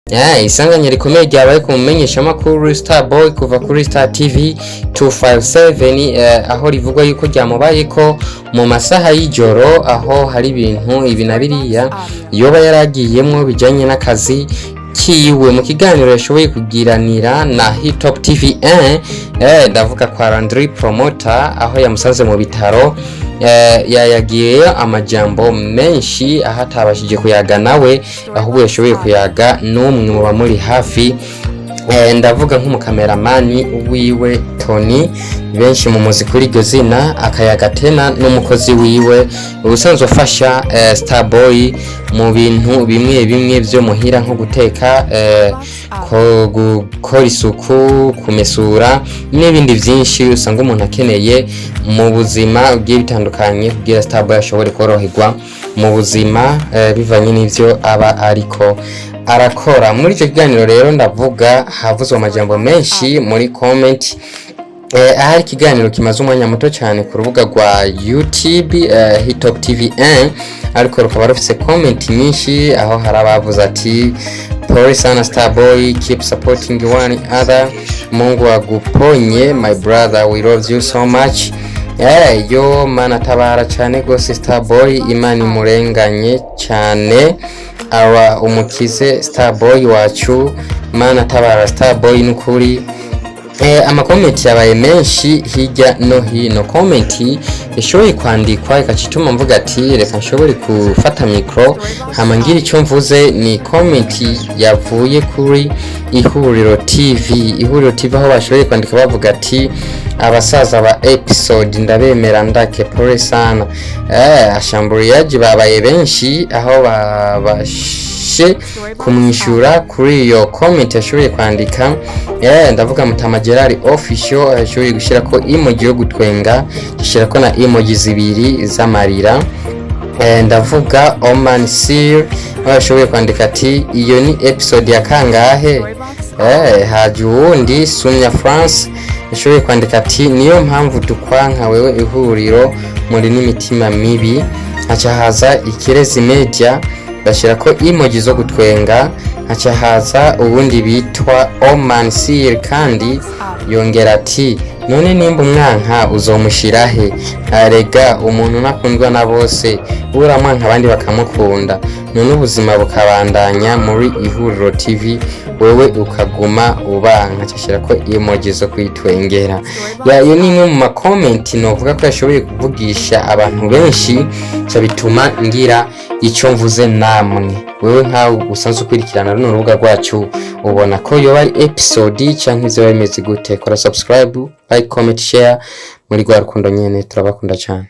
Isanganya rikomeye ryabaye ku mumenyesha makuru Starboy kuva kuri Star TV 257 aho rivugwa yuko ryamubaye ko mu masaha y'ijoro aho hari ibintu ibi na biriya yoba yaragiyemwo bijanye n'akazi kiwe mu kiganiro yashoboye kugiranira na Hitop TV ndavuga kwa LandryPromoter aho yamusanze mu bitaro yayagiye amajambo menshi aho atabashije kuyaga nawe ahubwo yashoboye kuyaga n'umwe mu bamuri hafi ndavuga nk'umukameramani wiwe Tony benshi mu muziki kuri iryo zina akayaga tena n'umukozi wiwe ubusanzwe ufasha Starboy mu bintu bimwe bimwe byo muhira nko guteka gukora isuku kumesura n'ibindi byinshi usanga umuntu akeneye mu buzima bwiye bitandukanye kugira Starboy ashobore koroherwa mu buzima bivanye n'ivyo aba ariko arakora. Muri icyo kiganiro rero ndavuga havuzwe amajambo menshi muri comment ahari ikiganiro kimaze umwanya muto cyane ku rubuga rwa YouTube Hitop TV ariko rukaba rufise comment nyinshi aho hari abavuze ati pole sana Starboy, keep supporting one other, Mungu aguponye my brother, we love you so much. Yo mana tabara cyane gose Starboy, Imana imurenganye cyane awa umukize Starboy wacu, mana tabara Starboy n'ukuri. Amakomenti yabaye menshi hirya no hino. Komenti ishoboye kwandikwa ikacituma mvuga ati reka nshobore gufata micro hama ngira icyo mvuze. Ni komenti yavuye kuri IHURIRO TV. IHURIRO TV aho bashoboye kwandika bavuga ati abasaza ba episode ndabemera ndake pole sana. Ashamburiyaji babaye benshi aho babashe kumwishura kuri iyo comment yashoboye kwandika. Ndavuga Mutama Gerard official yashoboye gushira ko emoji yo gutwenga, gishira ko na emoji zibiri z'amarira. Ndavuga Oman Sir yashoboye kwandika ati iyo ni episode ya kangahe. Haje uwundi Sunya France yashoboye kwandika ati niyo mpamvu tukwanka wewe ihuriro muri n'imitima mibi. Acha haza Ikirezi Media bashira ko emoji zo gutwenga. Acha haza ubundi bitwa Oman Sir kandi yongera ati none nimba umwanka uzomushirahe. Arega umuntu nakundwa na bose uramwanka abandi bakamukunda none ubuzima bukabandanya muri IHURIRO TV wewe ukaguma ubanka. Cyashira ko emoji zo kwitwengera. Yo ni imwe mu makomenti novuga ko yashoboye kuvugisha abantu benshi cyo bituma ngira icyo mvuze namwe. Wewe nkawe usanzwe ukurikirana runo rubuga rwacu ubona ko yo ari episode cyangwa ivyo bimeze gute? Kora subscribe, like, comment, share muri rwa rukundo nyene turabakunda cyane.